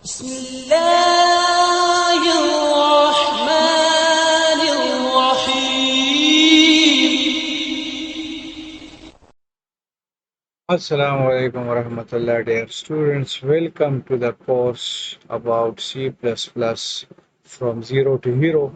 بسم الله الرحمن الرحيم. Assalamu alaikum warahmatullah, dear students. Welcome to the course about C++ from zero to hero.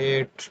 8,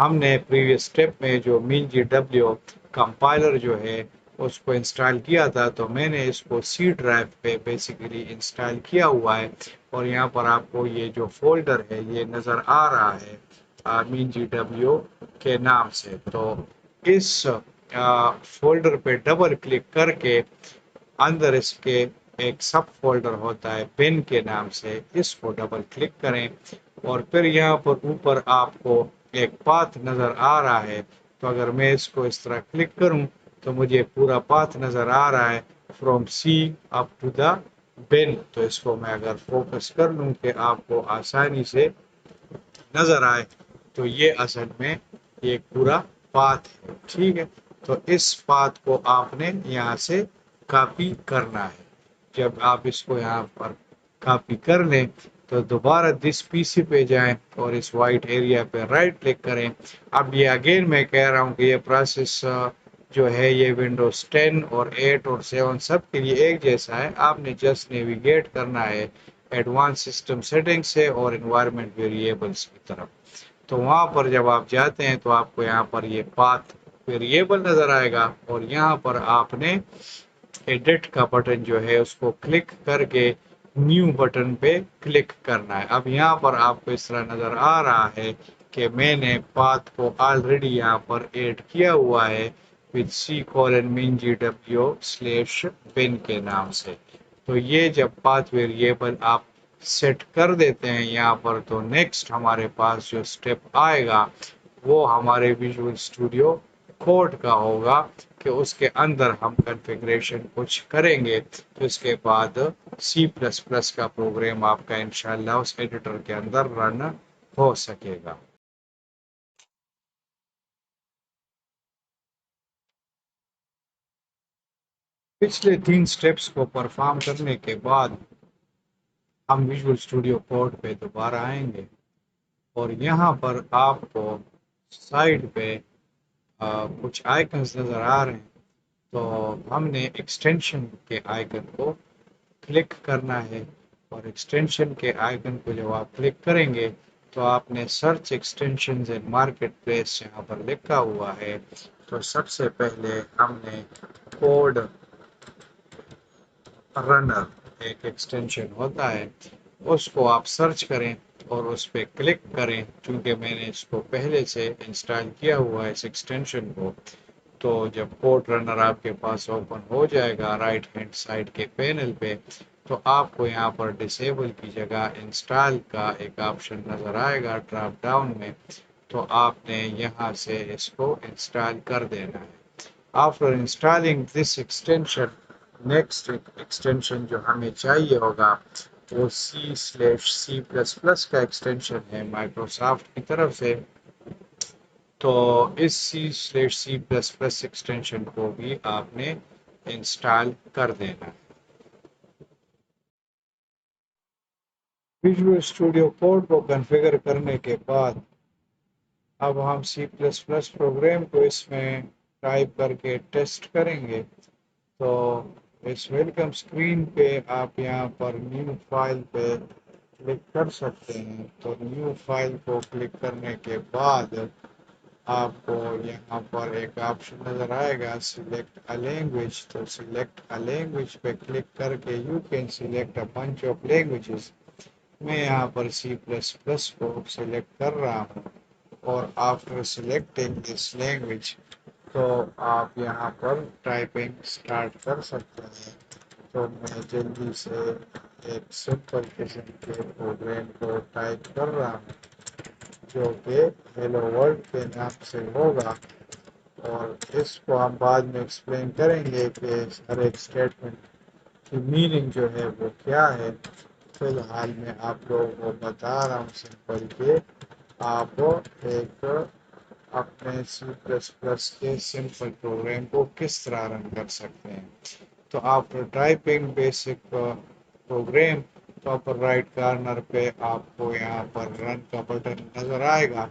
ہم نے پریویس اسٹیپ میں جو مین جی ڈبلیو کمپائلر جو ہے اس کو انسٹال کیا تھا، تو میں نے اس کو سی ڈرائیو پہ بیسیکلی انسٹال کیا ہوا ہے، اور یہاں پر آپ کو یہ جو فولڈر ہے یہ نظر آ رہا ہے مین جی ڈبلیو کے نام سے۔ تو اس فولڈر پہ ڈبل کلک کر کے اندر اس کے ایک سب فولڈر ہوتا ہے پن کے نام سے، اس کو ڈبل کلک کریں، اور پھر یہاں پر اوپر آپ کو ایک پاتھ نظر آ رہا ہے۔ تو اگر میں اس کو اس طرح کلک کروں تو مجھے پورا پاتھ نظر آ رہا ہے from C up to the بن۔ تو اس کو میں اگر فوکس کر لوں کہ آپ کو آسانی سے نظر آئے، تو یہ اصل میں ایک پورا پاتھ ہے، ٹھیک ہے۔ تو اس پاتھ کو آپ نے یہاں سے کاپی کرنا ہے۔ جب آپ اس کو یہاں پر کاپی کر لیں تو دوبارہ دس پی سی پہ جائیں اور اس وائٹ ایریا پہ رائٹ کلک کریں۔ اب یہ اگین میں کہہ رہا ہوں کہ یہ پروسیس جو ہے یہ ونڈوز 10 اور 8 اور 7 سب کے لیے ایک جیسا ہے۔ آپ نے جسٹ نیویگیٹ کرنا ہے ایڈوانس سسٹم سیٹنگ سے اور انوائرمنٹ ویریبلس کی طرف۔ تو وہاں پر جب آپ جاتے ہیں تو آپ کو یہاں پر یہ پاتھ ویریبل نظر آئے گا، اور یہاں پر آپ نے ایڈٹ کا بٹن جو ہے اس کو کلک کر کے نیو بٹن پہ کلک کرنا ہے۔ اب یہاں پر آپ کو اس طرح نظر آ رہا ہے کہ میں نے پاتھ کو آلریڈی یہاں پر ایڈ کیا ہوا ہے with c:\min_g_w/bin کے نام سے۔ تو یہ جب پاتھ ویریبل آپ سیٹ کر دیتے ہیں یہاں پر، تو نیکسٹ ہمارے پاس جو اسٹیپ آئے گا وہ ہمارے ویژول اسٹوڈیو کوڈ کا ہوگا کہ اس کے اندر ہم کنفیگریشن کچھ کریں گے، تو اس کے بعد سی پلس پلس کا پروگرام آپ کا انشاءاللہ اس ایڈیٹر کے اندر رن ہو سکے گا۔ پچھلے 3 سٹیپس کو پرفارم کرنے کے بعد ہم ویژول اسٹوڈیو کوڈ پہ دوبارہ آئیں گے، اور یہاں پر آپ کو سائڈ پہ کچھ آئکنز نظر آ رہے ہیں۔ تو ہم نے ایکسٹینشن کے آئکن کو کلک کرنا ہے، اور ایکسٹینشن کے آئکن کو جب آپ کلک کریں گے تو آپ نے search extensions in market place یہاں پر لکھا ہوا ہے۔ تو سب سے پہلے ہم نے کوڈ رنر ایک ایکسٹینشن ہوتا ہے، اس کو آپ سرچ کریں اور اس پہ کلک کریں۔ چونکہ میں نے اس کو پہلے سے انسٹال کیا ہوا ہے اس ایکسٹینشن کو، تو جب کوڈ رنر آپ کے پاس اوپن ہو جائے گا رائٹ ہینڈ سائڈ کے پینل پہ، تو آپ کو یہاں پر ڈسیبل کی جگہ انسٹال کا ایک آپشن نظر آئے گا ڈراپ ڈاؤن میں، تو آپ نے یہاں سے اس کو انسٹال کر دینا ہے۔ آفٹر انسٹالنگ دس ایکسٹینشن، نیکسٹ ایکسٹینشن جو ہمیں چاہیے ہوگا وہ C/C++ کا ایکسٹینشن ہے مائکروسافٹ کی طرف سے۔ تو اس C/C++ ایکسٹینشن کو بھی آپ نے انسٹال کر دینا ہے۔ ویژول اسٹوڈیو کوڈ کو کنفیگر کرنے کے بعد اب ہم C++ پروگرام کو اس میں ٹائپ کر کے ٹیسٹ کریں گے۔ تو اس ویلکم اسکرین پہ آپ یہاں پر نیو فائل پہ کلک کر سکتے ہیں۔ تو نیو فائل کو کلک کرنے کے بعد آپ کو یہاں پر ایک آپشن نظر آئے گا سلیکٹ اے لینگویج۔ تو سلیکٹ اے لینگویج پہ کلک کر کے you can select a bunch of languages. میں یہاں پر C++ کو سلیکٹ کر رہا ہوں، اور آفٹر سلیکٹنگ دس لینگویج تو آپ یہاں پر ٹائپنگ سٹارٹ کر سکتے ہیں۔ تو میں جلدی سے ایک سمپل قسم کے پروگرام کو ٹائپ کر رہا ہوں جو کہ ہیلو ورلڈ کے نام سے ہوگا، اور اس کو ہم بعد میں ایکسپلین کریں گے کہ ہر ایک اسٹیٹمنٹ کی میننگ جو ہے وہ کیا ہے۔ فی الحال میں آپ لوگوں کو بتا رہا ہوں سمپل کہ آپ ایک اپنے C++ کے سمپل پروگرام کو کس طرح رن کر سکتے ہیں۔ تو آپ ٹائپنگ بیسک پروگرام تو اپر رائٹ کارنر پہ آپ کو یہاں پر رن کا بٹن نظر آئے گا،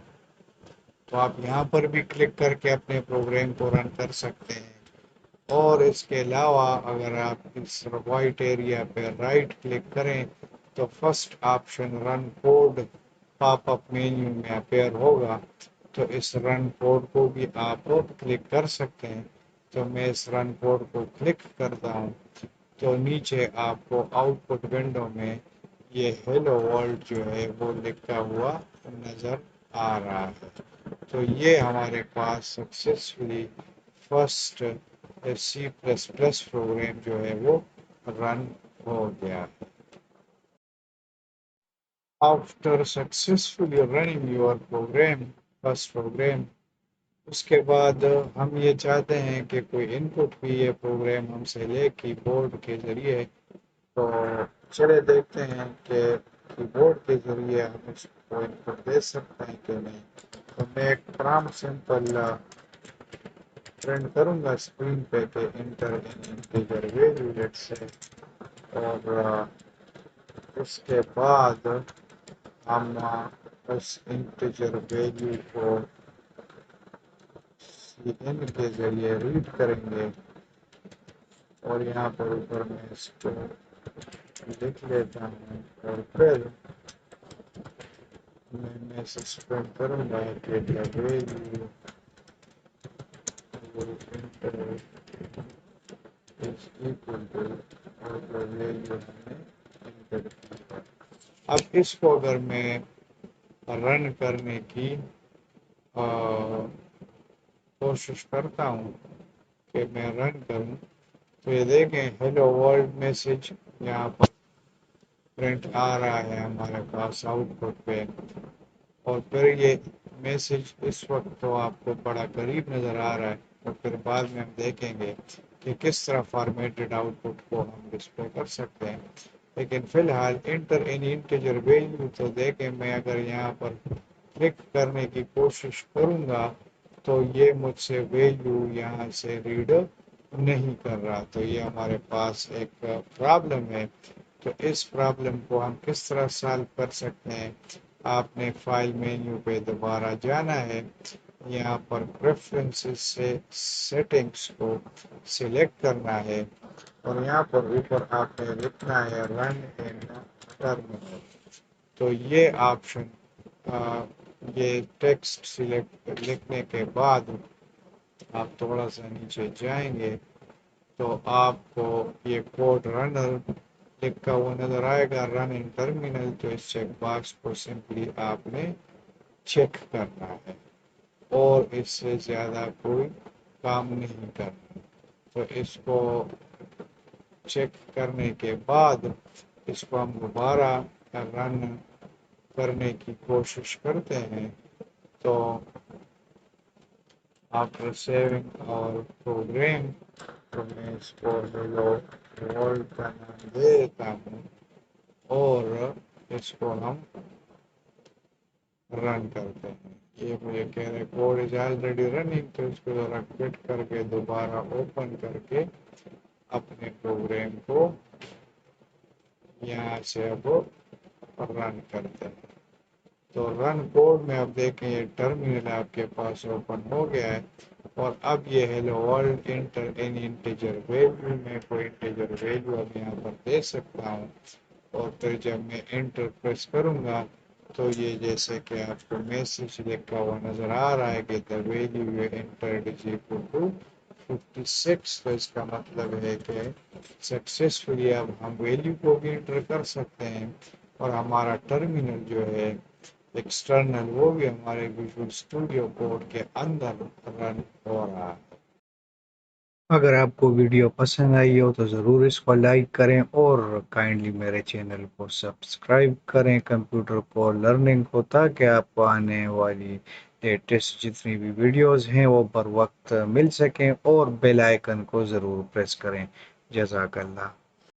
تو آپ یہاں پر بھی کلک کر کے اپنے پروگرام کو رن کر سکتے ہیں۔ اور اس کے علاوہ اگر آپ اس وائٹ ایریا پہ رائٹ کلک کریں تو فرسٹ آپشن رن کوڈ پاپ اپ مینیو میں اپیئر ہوگا، تو اس رن کوڈ کو بھی آپ کلک کر سکتے ہیں. تو میں اس رن کوڈ کو کلک کرتا ہوں تو نیچے آپ کو آؤٹ پٹ ونڈو میں یہ ہیلو ورلڈ جو ہے وہ لکھا ہوا نظر آ رہا ہے. تو یہ ہمارے پاس successfully first C plus plus program جو ہے وہ رن ہو گیا. After successfully running your program first program اس کے بعد ہم یہ چاہتے ہیں کہ کوئی ان پٹ بھی یہ پروگرام ہم سے لے کی بورڈ کے ذریعے. تو چلے دیکھتے ہیں کہ کی بورڈ کے ذریعے ہم اس کو ان پٹ دے سکتے ہیں کہ نہیں. تو میں ایک پرام سمپل پرنٹ کروں گا اسکرین پہ کہ انٹر انٹیجر ویلیو لیٹ سے. اور اس کے بعد ہم اس انٹیجر ویلیو کو ان کے ذریعے ریڈ کریں گے. اور یہاں پر اوپر میں اس کو لکھ لیتا ہوں اور پھر میں میسج پرنٹ کروں گا کہ ویلیو اب اس کو اگر میں رن کرنے کی کوشش کرتا ہوں کہ میں رن کروں تو یہ دیکھیں ہیلو ورلڈ میسج یہاں پر پرنٹ آ رہا ہے ہمارے پاس آؤٹ پٹ پہ. اور پھر یہ میسج اس وقت تو آپ کو بڑا قریب نظر آ رہا ہے اور پھر بعد میں ہم دیکھیں گے کہ کس طرح فارمیٹڈ آؤٹ پٹ کو ہم ڈسپلے کر سکتے ہیں. لیکن فی الحال انٹر اینی انٹیجر ویلیو تو دیکھیں میں اگر یہاں پر کلک کرنے کی کوشش کروں گا تو یہ مجھ سے ویلیو یہاں سے ریڈ نہیں کر رہا. تو یہ ہمارے پاس ایک پرابلم ہے. تو اس پرابلم کو ہم کس طرح سالو کر سکتے ہیں. آپ نے فائل مینیو پہ دوبارہ جانا ہے. یہاں پر پریفرنسز سے سیٹنگز کو سلیکٹ کرنا ہے اور یہاں پر اوپر آپ نے لکھنا ہے رن ان ٹرمینل. تو یہ آپشن یہ ٹیکسٹ سلیکٹ لکھنے کے بعد آپ تھوڑا سا نیچے جائیں گے تو آپ کو یہ کوڈ رنر لکھا ہوا نظر آئے گا رن ان ٹرمینل. تو اس چیک باکس کو سمپلی آپ نے چیک کرنا ہے اور اس سے زیادہ کوئی کام نہیں کرنا. تو اس کو چیک کرنے کے بعد اس کو ہم دوبارہ رن کرنے کی کوشش کرتے ہیں. تو آفٹر سیونگ اور پروگرام تو میں اس کو ہیلو ورلڈ کا نام دے دیتا ہوں اور اس کو ہم رن کرتے ہیں. یہ مجھے کہہ رہے کوڈ از آلریڈی رننگ تو اس کو ذرا کوئٹ کر کے دوبارہ اوپن کر کے اپنے پروگرام کو یہاں سے اب رن کرتے ہیں. تو رن کوڈ میں اب دیکھیں یہ ٹرمینل آپ کے پاس اوپن ہو گیا ہے اور اب یہ hello world enter any integer value میں کوئی انٹیجر ویلیو اب یہاں پر دے سکتا ہوں. اور پھر جب میں انٹر پریس کروں گا تو یہ جیسے کہ آپ کو میسج لکھا ہوا نظر آ رہا ہے کہ the value you entered is equal to 56. تو اس کا مطلب ہے کہ سکسیسفلی اب ہم ویلیو کو بھی انٹر کر سکتے ہیں اور ہمارا ٹرمینل جو ہے ایکسٹرنل وہ بھی ہمارے ویژول اسٹوڈیو کوڈ کے اندر رن ہو رہا ہے. اگر آپ کو ویڈیو پسند آئی ہو تو ضرور اس کو لائک کریں اور کائنڈلی میرے چینل کو سبسکرائب کریں کمپیوٹر کو لرننگ کو تاکہ آپ کو آنے والی لیٹسٹ جتنی بھی ویڈیوز ہیں وہ پر وقت مل سکیں اور بیل آئیکن کو ضرور پریس کریں. جزاک اللہ.